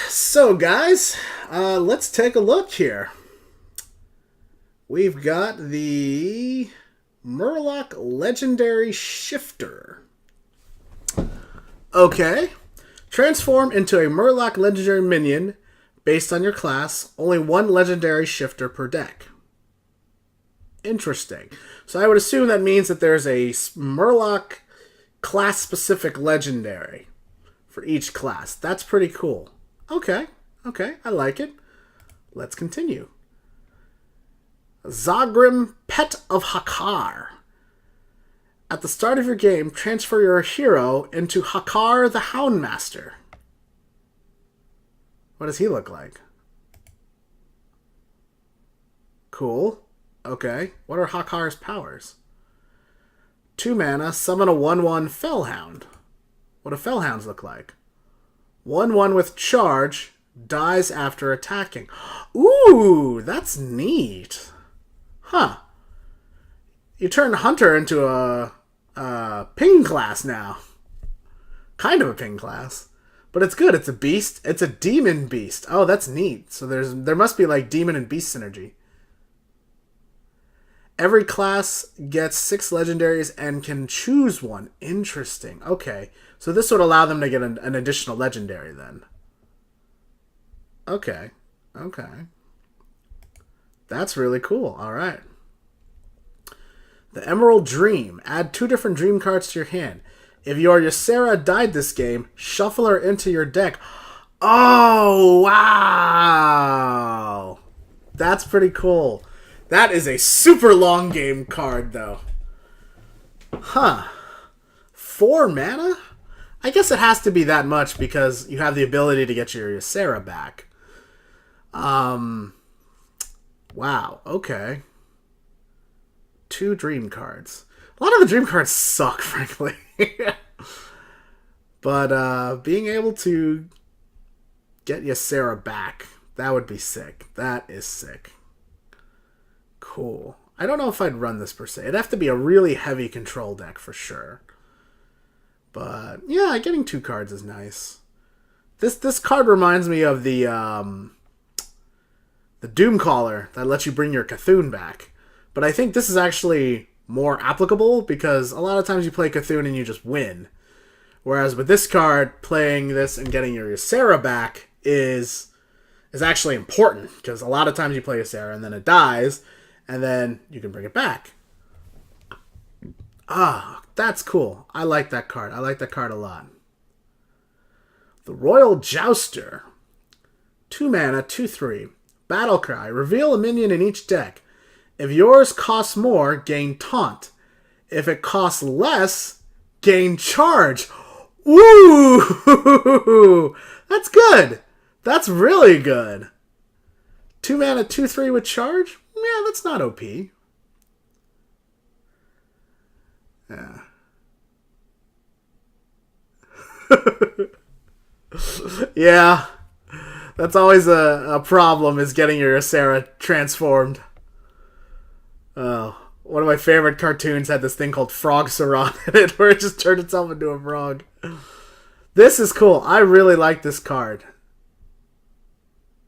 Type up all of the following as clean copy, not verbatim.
So, guys, let's take a look here. We've got the Murloc Legendary Shifter. Okay. Transform into a Murloc Legendary Minion based on your class. Only one Legendary Shifter per deck. Interesting. So I would assume that means that there's a Murloc class-specific Legendary for each class. That's pretty cool. Okay, I like it. Let's continue. Zagrim, Pet of Hakar. At the start of your game, transfer your hero into Hakar the Houndmaster. What does he look like? Cool. Okay. What are Hakar's powers? 2 mana, summon a 1/1 Fellhound. What do Fellhounds look like? 1/1 with charge, dies after attacking. Ooh, that's neat. Huh. You turn Hunter into a ping class now. Kind of a ping class. But it's good. It's a beast. It's a demon beast. Oh, that's neat. So there must be like demon and beast synergy. Every class gets 6 legendaries and can choose one. Interesting. Okay. So this would allow them to get an additional legendary then. Okay. That's really cool. All right. The Emerald Dream. Add 2 different dream cards to your hand. If your Ysera died this game, shuffle her into your deck. Oh, wow. That's pretty cool. That is a super long game card, though. Huh. 4 mana? I guess it has to be that much because you have the ability to get your Ysera back. Wow. Okay. 2 dream cards. A lot of the dream cards suck, frankly. But being able to get Ysera back, that would be sick. That is sick. Cool. I don't know if I'd run this per se. It'd have to be a really heavy control deck for sure. But yeah, getting 2 cards is nice. This card reminds me of the Doomcaller that lets you bring your Cthulhu back. But I think this is actually more applicable because a lot of times you play Cthulhu and you just win. Whereas with this card, playing this and getting your Ysera back is actually important because a lot of times you play Ysera and then it dies and then you can bring it back. Ah, that's cool. I like that card. I like that card a lot. The Royal Jouster. 2 mana, 2/3. Battle Cry. Reveal a minion in each deck. If yours costs more, gain Taunt. If it costs less, gain Charge. Ooh! That's good. That's really good. 2 mana, 2/3 with Charge? Yeah, that's not OP. Yeah. Yeah. That's always a problem, is getting your Ysera transformed. Oh. One of my favorite cartoons had this thing called Frog Saran in it, where it just turned itself into a frog. This is cool. I really like this card.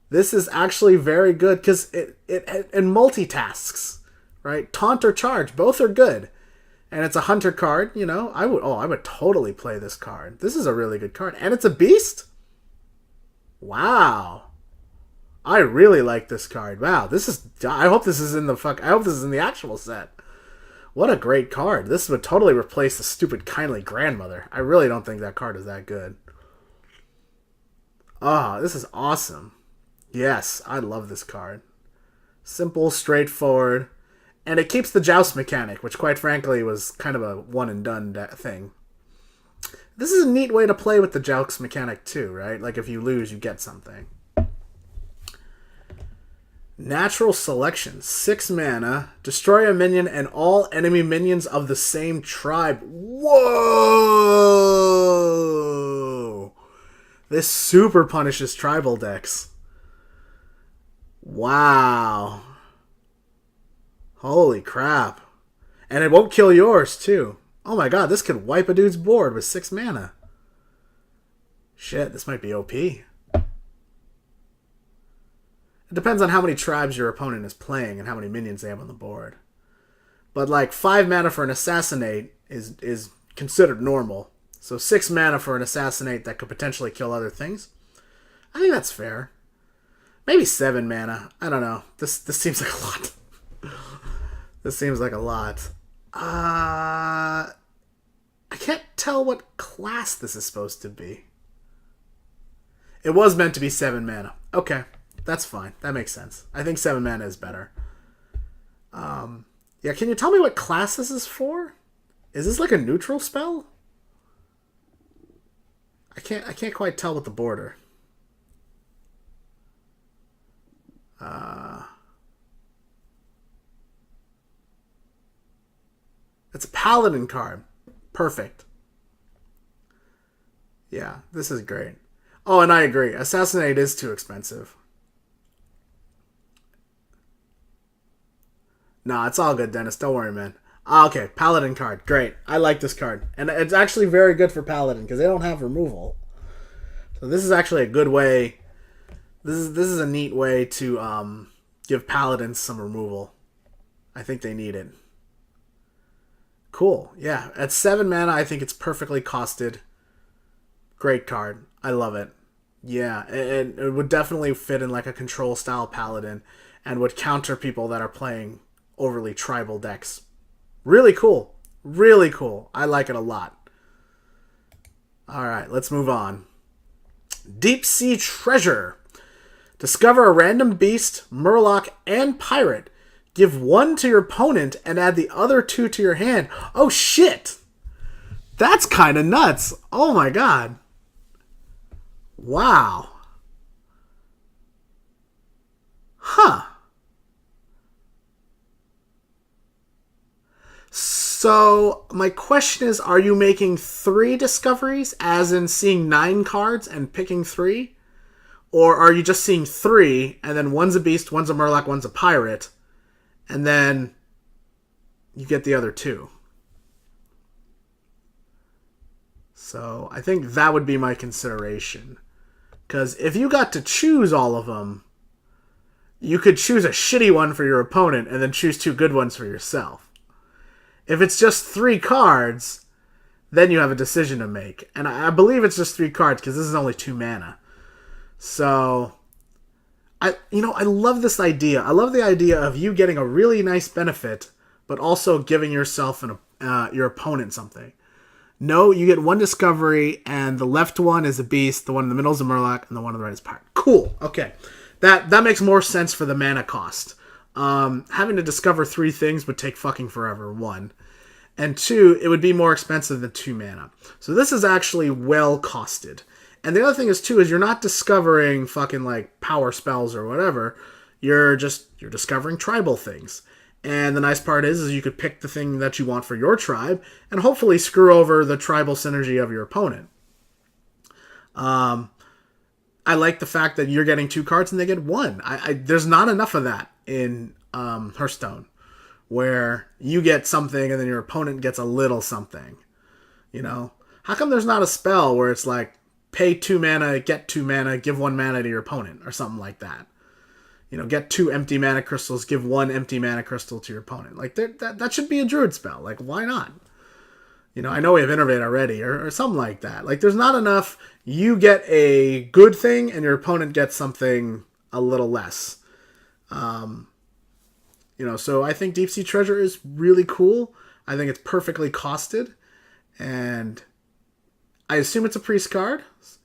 This is actually very good because it multitasks, right? Taunt or Charge, both are good. And it's a hunter card, you know. I would totally play this card. This is a really good card. And it's a beast? Wow. I really like this card. Wow, I hope this is in the actual set. What a great card. This would totally replace the stupid Kindly Grandmother. I really don't think that card is that good. Ah, this is awesome. Yes, I love this card. Simple, straightforward. And it keeps the Joust mechanic, which quite frankly was kind of a one and done thing. This is a neat way to play with the Joust mechanic too, right? Like if you lose, you get something. Natural Selection. 6 mana. Destroy a minion and all enemy minions of the same tribe. Whoa! This super punishes tribal decks. Wow. Holy crap. And it won't kill yours, too. Oh my god, this could wipe a dude's board with 6 mana. Shit, this might be OP. It depends on how many tribes your opponent is playing and how many minions they have on the board. But like 5 mana for an Assassinate is considered normal. So 6 mana for an Assassinate that could potentially kill other things. I think that's fair. Maybe 7 mana. I don't know. This seems like a lot. This seems like a lot. I can't tell what class this is supposed to be. It was meant to be 7 mana. Okay, that's fine. That makes sense. I think 7 mana is better. Yeah, can you tell me what class this is for? Is this like a neutral spell? I can't quite tell with the border. It's a paladin card. Perfect. Yeah, this is great. Oh, and I agree. Assassinate is too expensive. Nah, it's all good, Dennis. Don't worry, man. Okay, Paladin card. Great. I like this card. And it's actually very good for Paladin because they don't have removal. So this is actually a good way. This is a neat way to give Paladins some removal. I think they need it. Cool. Yeah, at 7 mana, I think it's perfectly costed. Great card. I love it. Yeah, it would definitely fit in like a control style Paladin and would counter people that are playing overly tribal decks. Really cool. Really cool. I like it a lot. Alright, let's move on. Deep Sea Treasure. Discover a random beast, Murloc, and pirate. Give 1 to your opponent and add the other 2 to your hand. Oh shit! That's kind of nuts. Oh my god. Wow. Huh. So, my question is, are you making 3 discoveries, as in seeing 9 cards and picking 3? Or are you just seeing 3, and then one's a beast, one's a Murloc, one's a pirate, and then you get the other 2? So, I think that would be my consideration. Because if you got to choose all of them, you could choose a shitty one for your opponent and then choose 2 good ones for yourself. If it's just 3 cards, then you have a decision to make. And I believe it's just 3 cards because this is only 2 mana. So, I love this idea. I love the idea of you getting a really nice benefit, but also giving yourself and your opponent something. No, you get 1 discovery, and the left one is a beast, the one in the middle is a Murloc, and the one on the right is pirate. Cool. Okay. That makes more sense for the mana cost. Having to discover 3 things would take fucking forever, 1. And 2, it would be more expensive than 2 mana. So this is actually well costed. And the other thing is, too, is you're not discovering fucking, like, power spells or whatever. You're discovering tribal things. And the nice part is you could pick the thing that you want for your tribe and hopefully screw over the tribal synergy of your opponent. I like the fact that you're getting 2 cards and they get 1. There's not enough of that in Hearthstone, where you get something and then your opponent gets a little something. You know? How come there's not a spell where it's like, pay 2 mana, get 2 mana, give 1 mana to your opponent, or something like that? You know, get 2 empty mana crystals, give 1 empty mana crystal to your opponent. Like, that should be a druid spell. Like, why not? You know, I know we have Innervate already, or something like that. Like, there's not enough. You get a good thing, and your opponent gets something a little less. So I think Deep Sea Treasure is really cool. I think it's perfectly costed. And I assume it's a priest card,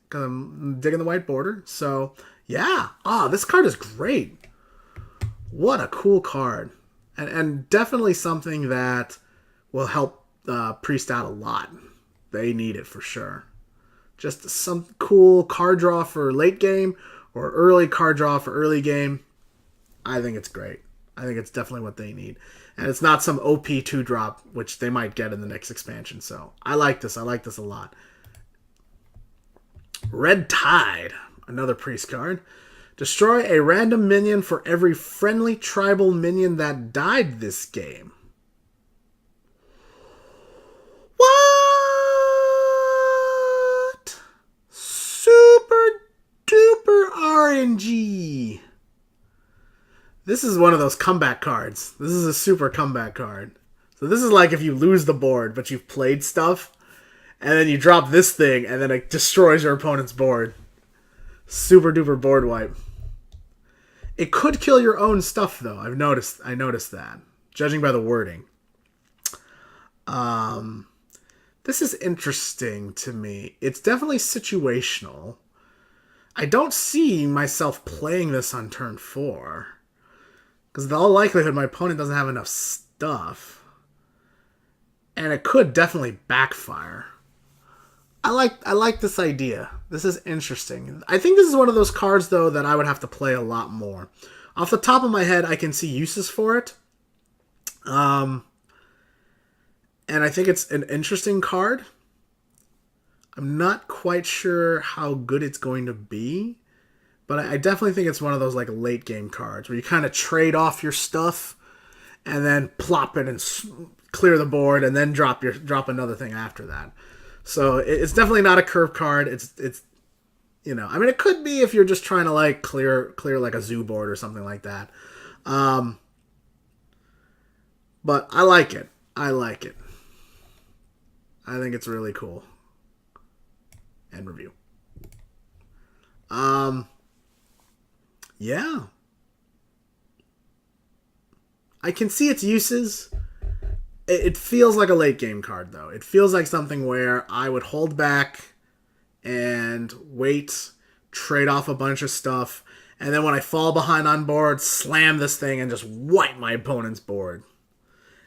because I'm digging the white border. So, yeah. This card is great. What a cool card. And definitely something that will help Priest out a lot. They need it for sure. Just some cool card draw for late game or early card draw for early game. I think it's great. I think it's definitely what they need. And it's not some OP 2-drop, which they might get in the next expansion. So I like this. I like this a lot. Red Tide. Another priest card. Destroy a random minion for every friendly tribal minion that died this game. What? Super duper RNG. This is one of those comeback cards. This is a super comeback card. So this is like if you lose the board, but you've played stuff, and then you drop this thing, and then it destroys your opponent's board. Super duper board wipe. It could kill your own stuff, though. I noticed that, judging by the wording. This is interesting to me. It's definitely situational. I don't see myself playing this on turn 4. Because in all likelihood, my opponent doesn't have enough stuff. And it could definitely backfire. I like this idea. This is interesting. I think this is one of those cards, though, that I would have to play a lot more. Off the top of my head, I can see uses for it. And I think it's an interesting card. I'm not quite sure how good it's going to be. But I definitely think it's one of those like late game cards where you kind of trade off your stuff and then plop it and clear the board and then drop another thing after that. So it's definitely not a curve card. It's you know, I mean, it could be if you're just trying to like clear like a zoo board or something like that. But I like it. I think it's really cool. End review. Yeah. I can see its uses. It feels like a late game card, though. It feels like something where I would hold back and wait, trade off a bunch of stuff, and then when I fall behind on board, slam this thing and just wipe my opponent's board.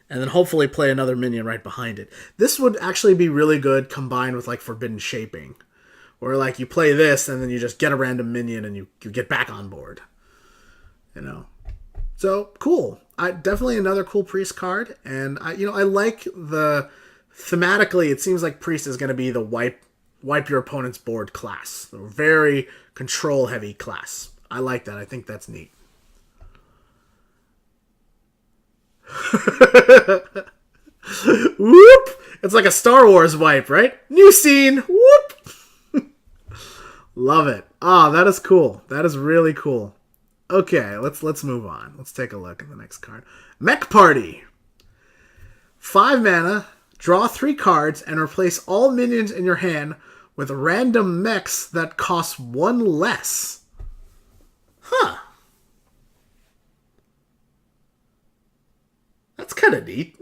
And then hopefully play another minion right behind it. This would actually be really good combined with like Forbidden Shaping. Where like you play this and then you just get a random minion and you get back on board. You know. So cool. Definitely another cool priest card. And I like the thematically it seems like priest is gonna be the wipe your opponent's board class. A very control heavy class. I like that. I think that's neat. Whoop! It's like a Star Wars wipe, right? New scene. Whoop! Love it. Ah, that is cool. That is really cool. Okay, let's move on. Let's take a look at the next card. Mech Party. 5 mana, draw 3 cards, and replace all minions in your hand with random mechs that cost 1 less. Huh. That's kind of neat.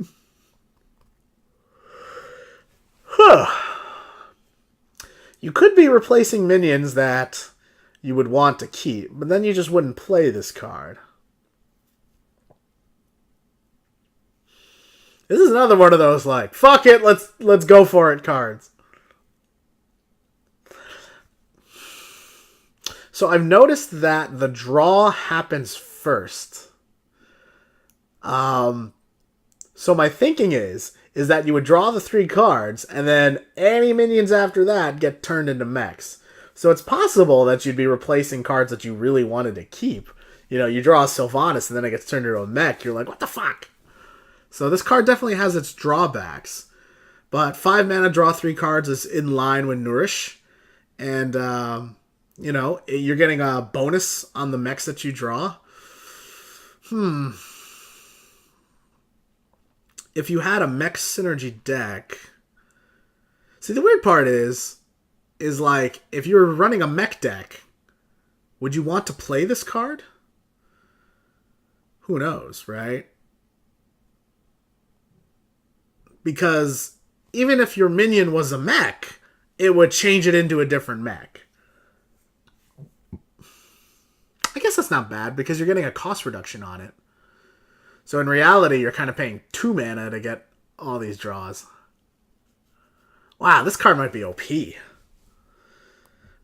Huh. You could be replacing minions that you would want to keep, but then you just wouldn't play this card. This is another one of those like, fuck it, let's go for it cards. So I've noticed that the draw happens first. So my thinking is that you would draw the 3 cards, and then any minions after that get turned into mechs. So it's possible that you'd be replacing cards that you really wanted to keep. You know, you draw a Sylvanas, and then it gets turned into a mech. You're like, what the fuck? So this card definitely has its drawbacks. But 5 mana, draw 3 cards is in line with Nourish. And, you're getting a bonus on the mechs that you draw. If you had a mech synergy deck... See, the weird part is like, if you were running a mech deck, would you want to play this card? Who knows, right? Because even if your minion was a mech, it would change it into a different mech. I guess that's not bad, because you're getting a cost reduction on it. So in reality, you're kind of paying 2 mana to get all these draws. Wow, this card might be OP.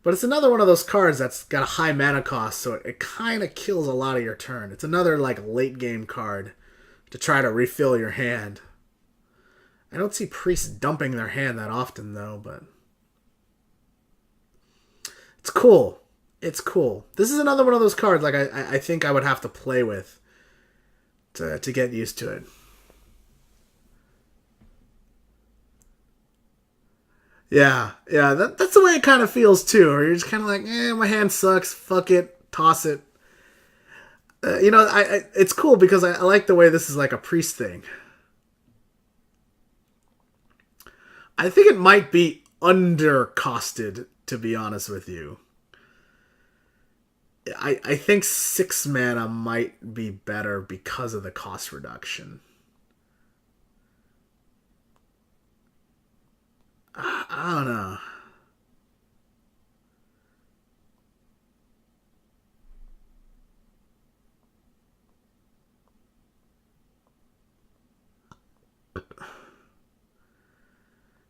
But it's another one of those cards that's got a high mana cost, so it kind of kills a lot of your turn. It's another like late game card to try to refill your hand. I don't see priests dumping their hand that often, though, but... It's cool. It's cool. This is another one of those cards like I think I would have to play with to get used to it. Yeah, that's the way it kind of feels too. Or you're just kind of like, my hand sucks, fuck it, toss it. it's cool because I like the way this is like a priest thing. I think it might be undercosted, to be honest with you. I think 6 mana might be better because of the cost reduction. I don't know.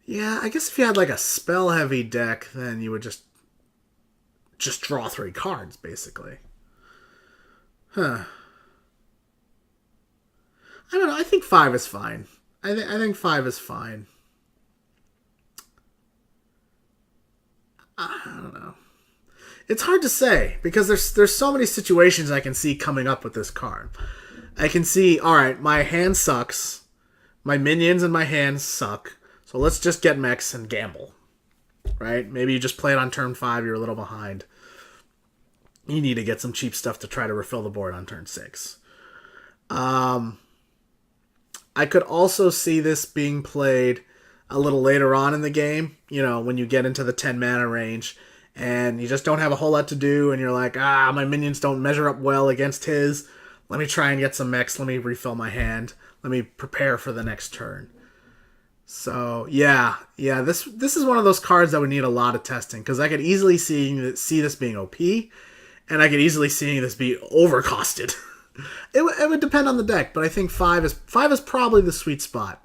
Yeah, I guess if you had like a spell heavy deck, then you would just draw 3 cards basically. Huh. I don't know. I think 5 is fine. I think 5 is fine. I don't know. It's hard to say because there's so many situations I can see coming up with this card. I can see, all right, my hand sucks. My minions and my hands suck. So let's just get mechs and gamble. Right? Maybe you just play it on turn 5, you're a little behind. You need to get some cheap stuff to try to refill the board on turn 6. I could also see this being played a little later on in the game, when you get into the 10 mana range and you just don't have a whole lot to do and you're like, my minions don't measure up well against his. Let me try and get some mechs. Let me refill my hand. Let me prepare for the next turn. So, yeah, this is one of those cards that would need a lot of testing because I could easily see this being OP and I could easily see this be overcosted. It would depend on the deck, but I think 5 is probably the sweet spot.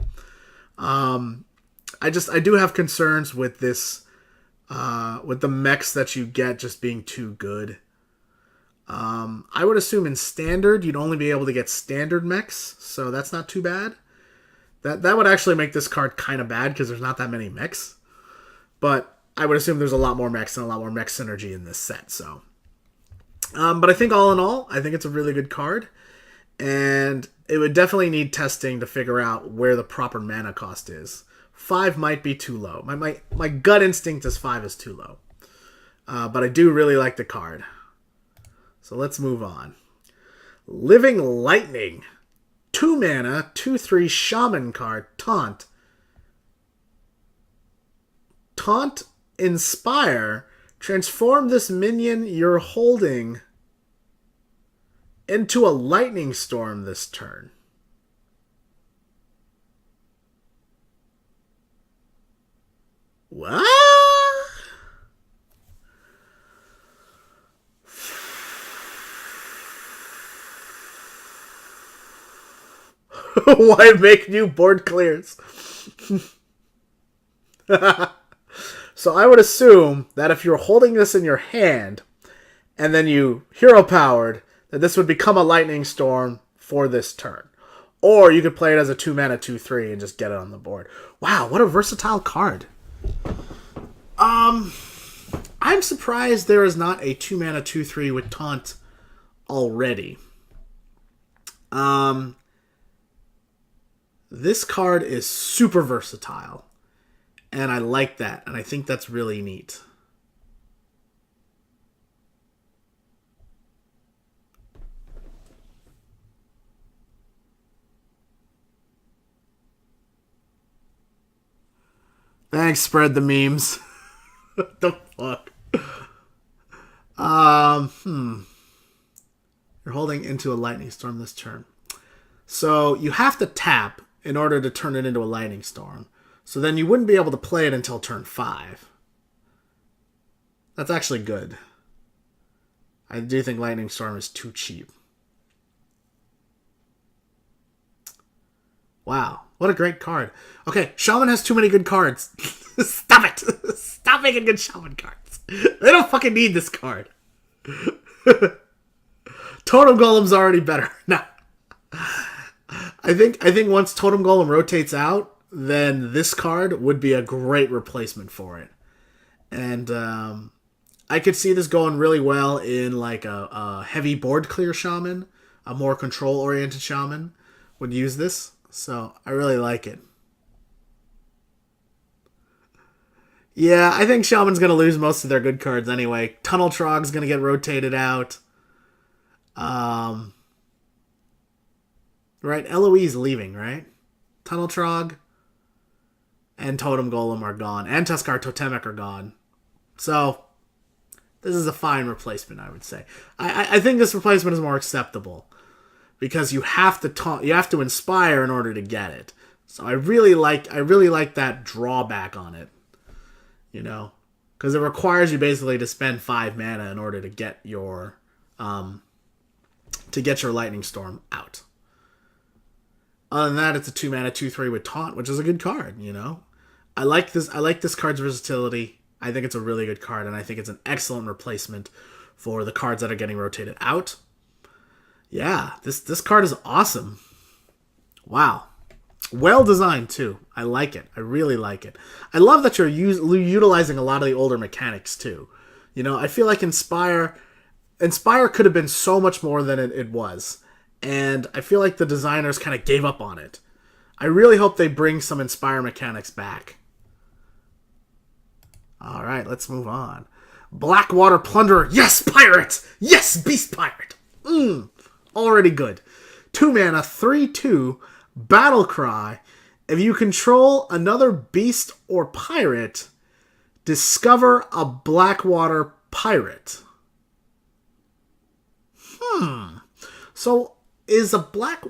I do have concerns with this, with the mechs that you get just being too good. I would assume in standard you'd only be able to get standard mechs, so that's not too bad. That would actually make this card kind of bad because there's not that many mechs. But I would assume there's a lot more mechs and a lot more mech synergy in this set. So, but I think all in all, I think it's a really good card, and it would definitely need testing to figure out where the proper mana cost is. 5 might be too low. My gut instinct is 5 is too low. But I do really like the card. So let's move on. Living Lightning. 2 mana, 2/3 Shaman card, Taunt. Taunt, Inspire. Transform this minion you're holding into a lightning storm this turn. What? Why make new board clears? So I would assume that if you're holding this in your hand and then you hero powered, that this would become a lightning storm for this turn. Or you could play it as a 2 mana 2/3 and just get it on the board. Wow, what a versatile card. I'm surprised there is not a 2 mana 2/3 with Taunt already. This card is super versatile. And I like that. And I think that's really neat. Thanks, spread the memes. What the fuck? You're holding into a lightning storm this turn. So you have to tap in order to turn it into a lightning storm. So then you wouldn't be able to play it until turn 5. That's actually good. I do think Lightning Storm is too cheap. Wow, what a great card. Okay, Shaman has too many good cards. Stop it! Stop making good Shaman cards. They don't fucking need this card. Totem Golem's already better. No. I think once Totem Golem rotates out, then this card would be a great replacement for it. And I could see this going really well in like a heavy board clear Shaman. A more control-oriented Shaman would use this. So I really like it. Yeah, I think Shaman's going to lose most of their good cards anyway. Tunnel Trog's going to get rotated out. Right? LOE's leaving, right? Tunnel Trog and Totem Golem are gone. And Tuskar Totemic are gone. So, this is a fine replacement, I would say. I think this replacement is more acceptable. Because you have to inspire in order to get it. So I really like that drawback on it. You know? Because it requires you basically to spend 5 mana in order to get your Lightning Storm out. Other than that, it's a 2 mana 2/3 with Taunt, which is a good card, you know? I like this card's versatility. I think it's a really good card, and I think it's an excellent replacement for the cards that are getting rotated out. Yeah, this card is awesome. Wow. Well designed, too. I like it. I really like it. I love that you're utilizing a lot of the older mechanics, too. You know, I feel like Inspire could have been so much more than it was. And I feel like the designers kind of gave up on it. I really hope they bring some Inspire mechanics back. Alright, let's move on. Blackwater Plunder. Yes, pirate! Yes, beast pirate! Already good. 2 mana, 3/2, Battle Cry. If you control another beast or pirate, discover a Blackwater pirate. So, is a black...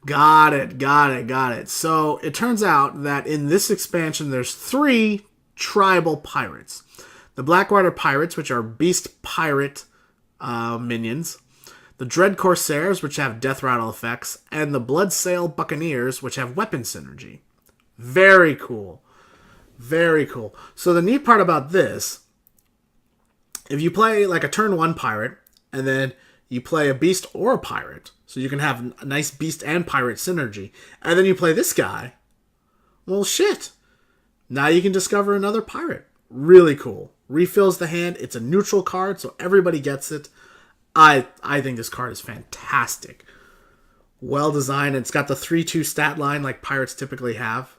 Got it. So, it turns out that in this expansion, there's 3 tribal pirates. The Blackwater Pirates, which are beast pirate minions. The Dread Corsairs, which have death rattle effects. And the Bloodsail Buccaneers, which have weapon synergy. Very cool. Very cool. So, the neat part about this, if you play like a turn 1 pirate, and then you play a beast or a pirate, so you can have a nice beast and pirate synergy. And then you play this guy. Well, shit. Now you can discover another pirate. Really cool. Refills the hand. It's a neutral card, so everybody gets it. I think this card is fantastic. Well designed. It's got the 3/2 stat line like pirates typically have.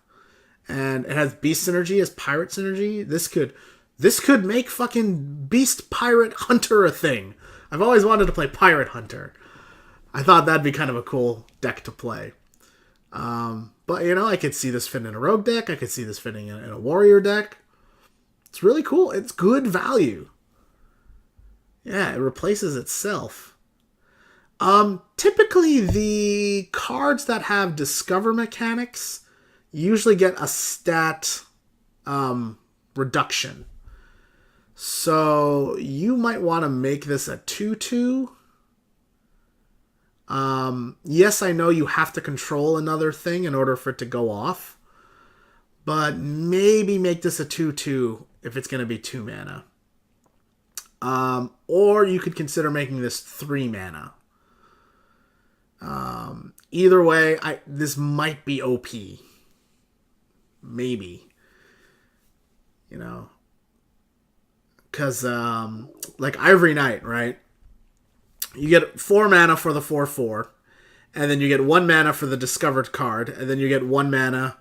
And it has beast synergy as pirate synergy. This could make fucking beast pirate hunter a thing. I've always wanted to play pirate hunter. I thought that'd be kind of a cool deck to play. But, you know, I could see this fitting in a rogue deck. I could see this fitting in a warrior deck. It's really cool. It's good value. Yeah, it replaces itself. Typically, the cards that have discover mechanics usually get a stat reduction. So, you might want to make this a 2/2. Yes, I know you have to control another thing in order for it to go off. But maybe make this a 2/2 if it's going to be 2 mana. Or you could consider making this 3 mana. Either way, this might be OP. Maybe. You know. Because, like Ivory Knight, right? You get 4 mana for the 4/4, and then you get 1 mana for the discovered card, and then you get 1 mana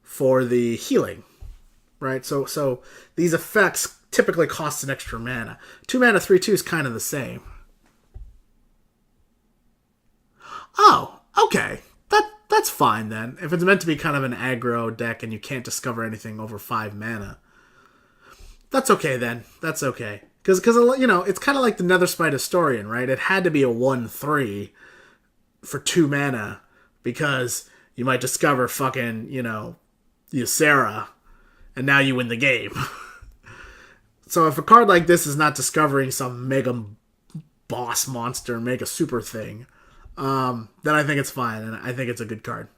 for the healing, right? So these effects typically cost an extra mana. 2 mana 3/2 is kind of the same. Oh, okay. That's fine then. If it's meant to be kind of an aggro deck and you can't discover anything over 5 mana, that's okay then. That's okay. Because you know, it's kind of like the Netherspite Historian, right? It had to be a 1/3 for 2 mana because you might discover fucking, you know, Ishara, and now you win the game. So if a card like this is not discovering some mega boss monster, mega super thing, then I think it's fine, and I think it's a good card.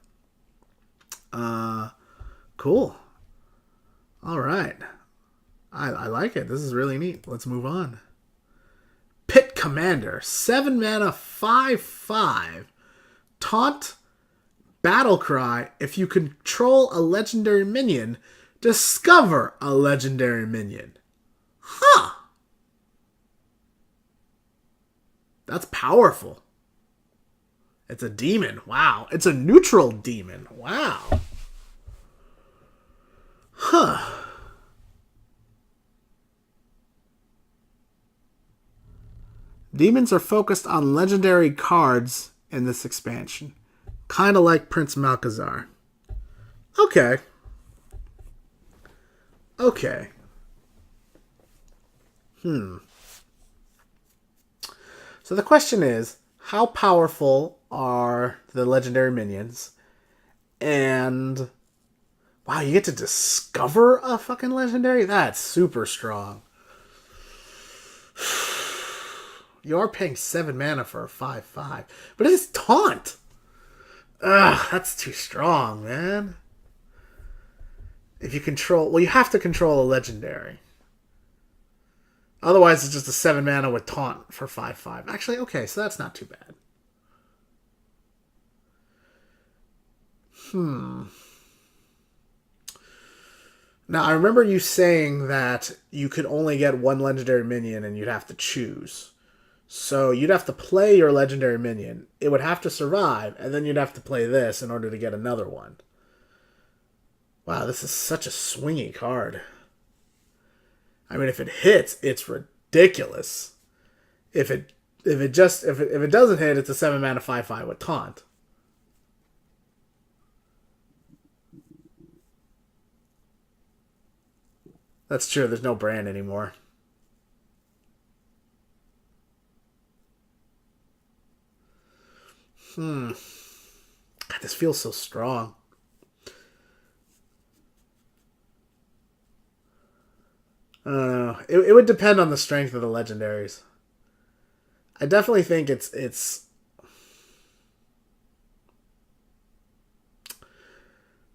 Cool. All right. I like it. This is really neat. Let's move on. Pit Commander. 7 mana, 5/5. Taunt, Battle Cry. If you control a legendary minion, discover a legendary minion. Huh. That's powerful. It's a demon. Wow. It's a neutral demon. Wow. Huh. Demons are focused on legendary cards in this expansion. Kind of like Prince Malchezaar. Okay. Okay. So the question is, how powerful are the legendary minions? And wow, you get to discover a fucking legendary? That's super strong. You are paying 7 mana for a 5/5. But it is Taunt! Ugh, that's too strong, man. If you control... Well, you have to control a legendary. Otherwise, it's just a 7 mana with Taunt for 5/5. Actually, okay, so that's not too bad. Now, I remember you saying that you could only get one legendary minion and you'd have to choose. So you'd have to play your legendary minion. It would have to survive, and then you'd have to play this in order to get another one. Wow, this is such a swingy card. I mean, if it hits, it's ridiculous. If it doesn't hit, it's a 7 mana 5/5 with Taunt. That's true. There's no brand anymore. God, this feels so strong. I don't know. It would depend on the strength of the legendaries. I definitely think it's.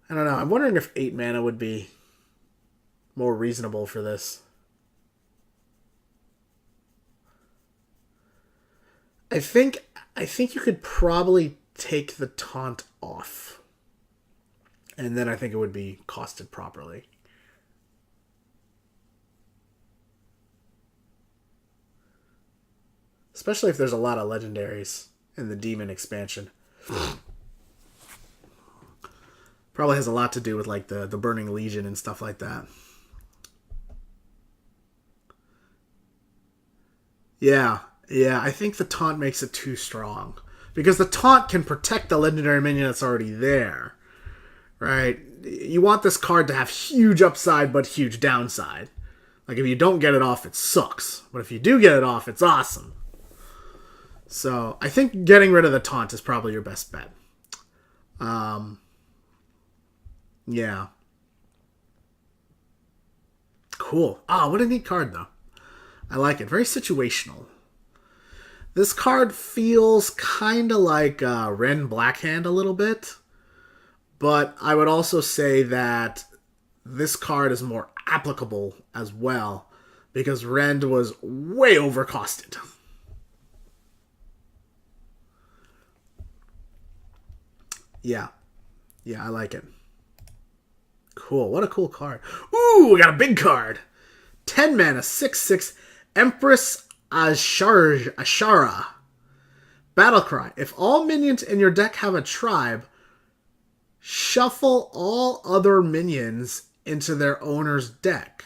I don't know. I'm wondering if 8 mana would be more reasonable for this. I think you could probably take the Taunt off. And then I think it would be costed properly. Especially if there's a lot of legendaries in the Demon expansion. Probably has a lot to do with like the Burning Legion and stuff like that. Yeah, I think the Taunt makes it too strong. Because the Taunt can protect the legendary minion that's already there. Right? You want this card to have huge upside but huge downside. Like if you don't get it off, it sucks. But if you do get it off, it's awesome. So I think getting rid of the Taunt is probably your best bet. Yeah. Cool. Ah, what a neat card, though. I like it. Very situational. This card feels kind of like Ren Blackhand a little bit. But I would also say that this card is more applicable as well. Because Rend was way overcosted. Yeah. Yeah, I like it. Cool. What a cool card. Ooh, we got a big card. 10 mana, 6/6, Empress Ishara. Battlecry. If all minions in your deck have a tribe, shuffle all other minions into their owner's deck.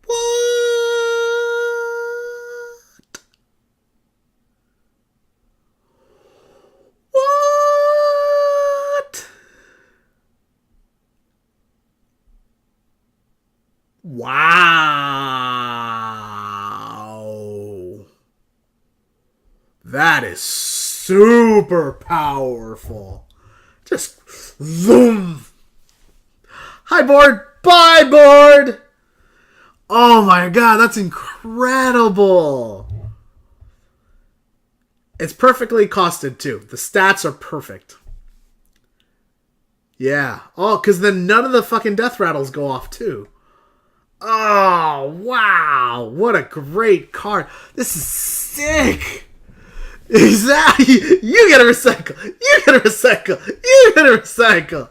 What? What? Wow. That is super powerful. Just zoom. Hi, board. Bye, board. Oh my god, that's incredible. It's perfectly costed, too. The stats are perfect. Yeah. Oh, because then none of the fucking death rattles go off, too. Oh, wow. What a great card. This is sick. Exactly. You get a recycle. You get a recycle. You get a recycle.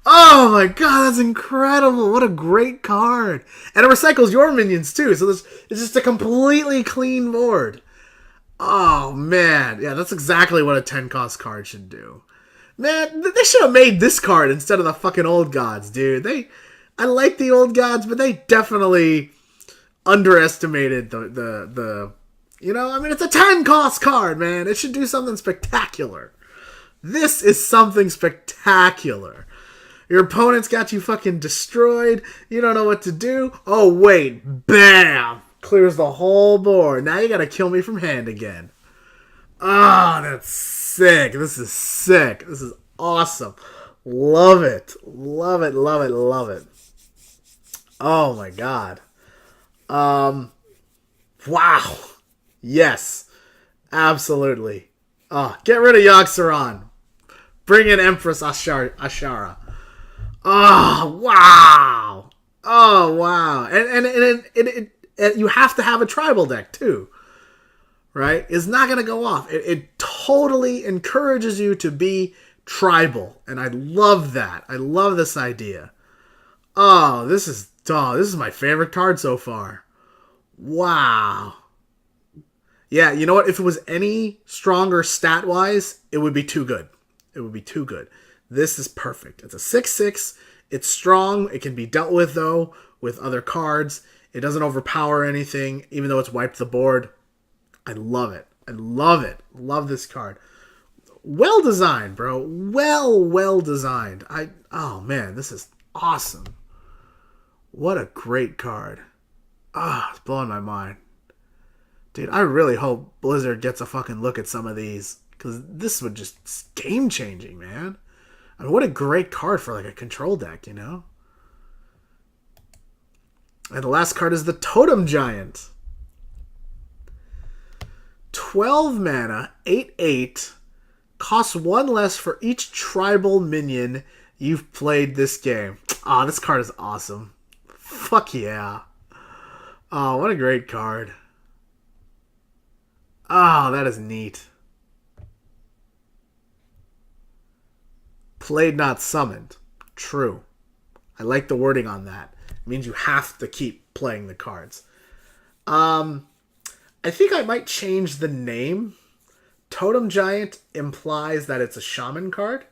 Oh my god, that's incredible. What a great card. And it recycles your minions too. So it's just a completely clean board. Oh man. Yeah, that's exactly what a 10 cost card should do. Man, they should have made this card instead of the fucking old gods, dude. I like the old gods, but they definitely underestimated the I mean, it's a 10 cost card, man. It should do something spectacular. This is something spectacular. Your opponent's got you fucking destroyed. You don't know what to do. Oh, wait. Bam! Clears the whole board. Now you gotta kill me from hand again. Ah, oh, that's sick. This is sick. This is awesome. Love it. Love it, love it, love it. Oh my god. Wow. Yes. Absolutely. Oh, get rid of Yogg-Saron. Bring in Empress Ishara. Oh, wow. Oh, wow. And you have to have a tribal deck, too. Right? It's not going to go off. It totally encourages you to be tribal. And I love that. I love this idea. Oh, this is my favorite card so far. Wow. Yeah, you know what? If it was any stronger stat-wise, it would be too good. It would be too good. This is perfect. It's a 6/6. It's strong. It can be dealt with, though, with other cards. It doesn't overpower anything, even though it's wiped the board. I love it. I love it. Love this card. Well designed, bro. Well designed. Oh, man, this is awesome. What a great card. Ah, it's blowing my mind. Dude, I really hope Blizzard gets a fucking look at some of these. Because this would just game-changing, man. I mean, what a great card for like a control deck, you know? And the last card is the Totem Giant. 12 mana, 8/8. Costs 1 less for each tribal minion you've played this game. Ah, this card is awesome. Fuck yeah. Oh, what a great card. Oh, that is neat. Played, not summoned. True. I like the wording on that. It means you have to keep playing the cards. I think I might change the name. Totem Giant implies that it's a shaman card.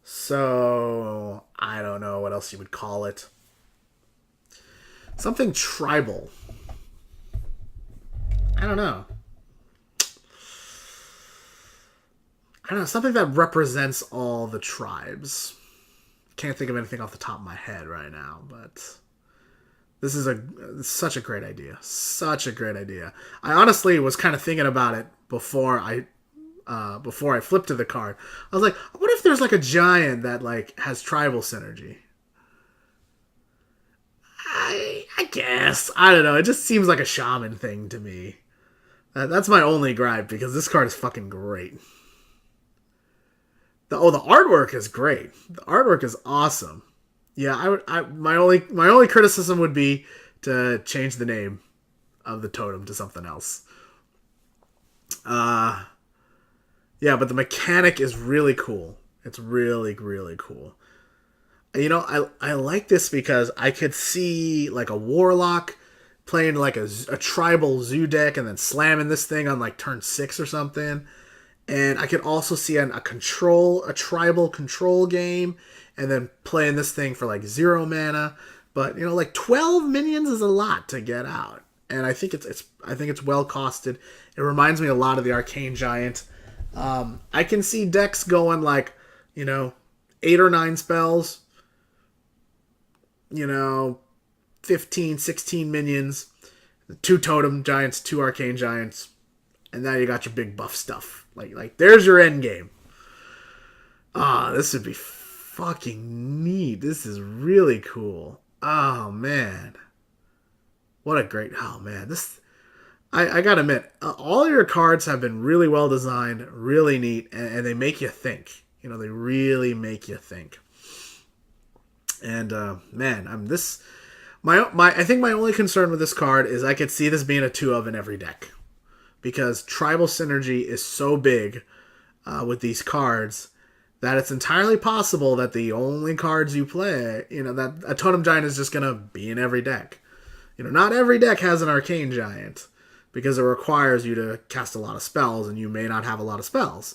So, I don't know what else you would call it. Something tribal. I don't know. Something that represents all the tribes. Can't think of anything off the top of my head right now, but this is such a great idea. Such a great idea. I honestly was kind of thinking about it before I flipped to the card. I was like, what if there's like a giant that like has tribal synergy? I guess. I don't know. It just seems like a shaman thing to me. That's my only gripe because this card is fucking great. The artwork is great. The artwork is awesome. Yeah, my only criticism would be to change the name of the totem to something else. Yeah, but the mechanic is really cool. It's really, really cool. You know, I like this because I could see like a warlock playing like a tribal zoo deck and then slamming this thing on like turn 6 or something. And I could also see a tribal control game, and then playing this thing for like 0 mana. But you know, like 12 minions is a lot to get out, and I think it's well costed. It reminds me a lot of the Arcane Giant. I can see decks going like 8 or 9 spells, 15, 16 minions, 2 Totem Giants, 2 Arcane Giants, and now you got your big buff stuff. Like there's your end game. This would be fucking neat. This is really cool. Oh man. What a great, this, I gotta admit, all your cards have been really well designed, really neat, and they make you think. They really make you think. And man, I think my only concern with this card is I could see this being a 2-of in every deck. Because tribal synergy is so big with these cards that it's entirely possible that the only cards you play, that a Totem Giant is just going to be in every deck. Not every deck has an Arcane Giant because it requires you to cast a lot of spells and you may not have a lot of spells.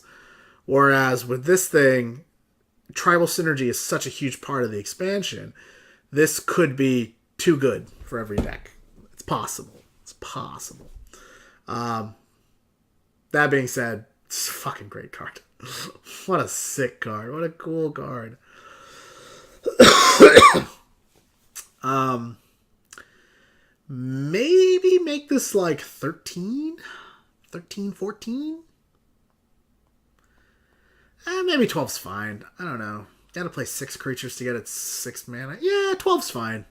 Whereas with this thing, tribal synergy is such a huge part of the expansion this could be too good for every deck. It's possible. It's possible. That being said, it's a fucking great card. What a sick card. What a cool card. Maybe make this like 13? 13, 14? Maybe 12's fine. I don't know. Gotta play 6 creatures to get its 6 mana. Yeah, 12's fine.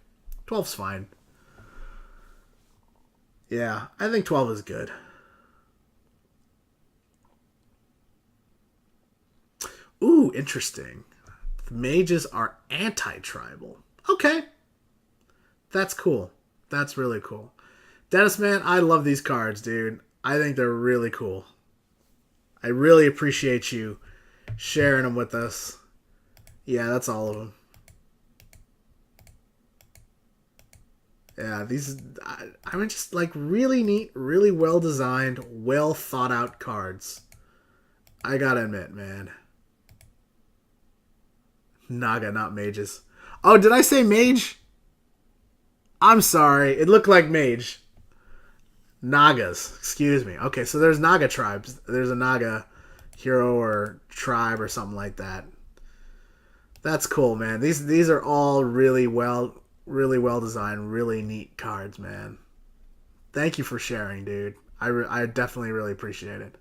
12's fine. Yeah, I think 12 is good. Ooh, interesting. The mages are anti-tribal. Okay. That's cool. That's really cool. Dennis, man, I love these cards, dude. I think they're really cool. I really appreciate you sharing them with us. Yeah, that's all of them. Yeah, these I mean, just like really neat, really well designed, well thought out cards. I gotta admit, man. Naga, not mages. Oh, did I say mage? I'm sorry. It looked like mage. Nagas. Excuse me. Okay, so there's Naga tribes. There's a Naga hero or tribe or something like that. That's cool, man. These are all really well designed, really neat cards, man. Thank you for sharing, dude. I definitely really appreciate it.